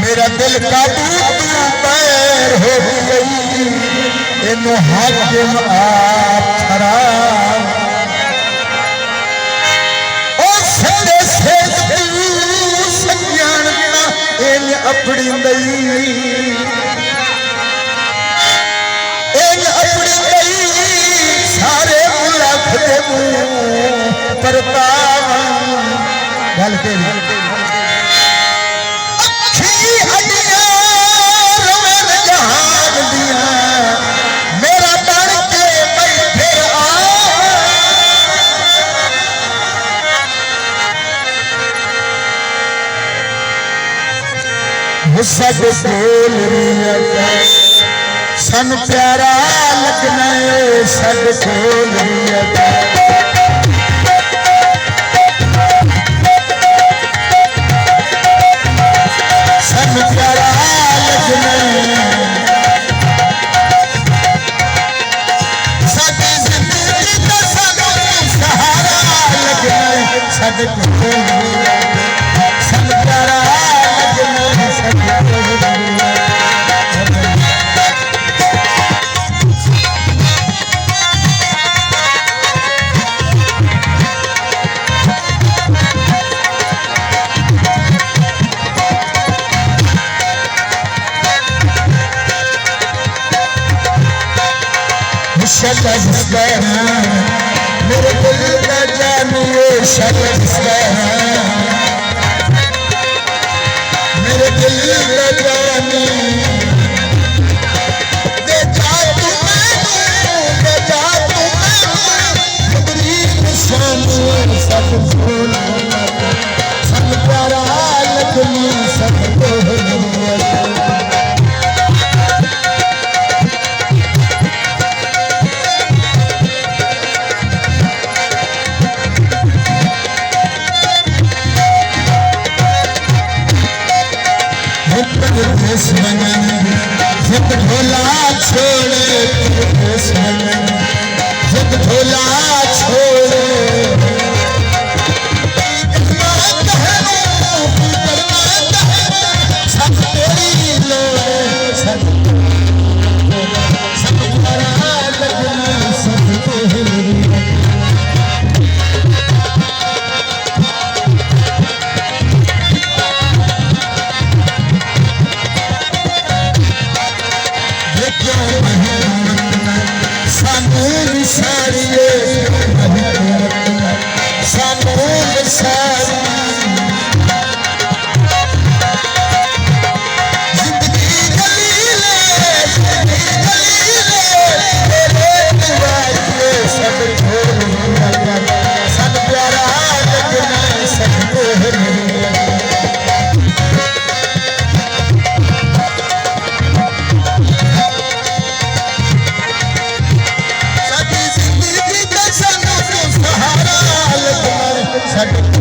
मेरा दिल काबू तू पैर हो गई इनु हाकिम आप खराब ओ सदे से तू सज्ञान बिना इन अपनी दई इन अपनी दई सारे मुल्क दे मुंह परतावन गल तेरी सब बोल सन प्यारा लगना सब बोल सन प्यारा लगना साडी जिंदगी का सानू सहारा लगना सब बोल सन प्यारा मेरे दिल का जानिए मेरे दिल का जानी दे जा तुम्हें सब भूल सब प्यारा लगनी सब बोल जिद ढोला छोड़े जिद ढोला छोड़े सब तेरी लोड़ सब बड़ा लगना सब तेरी सहारा लगना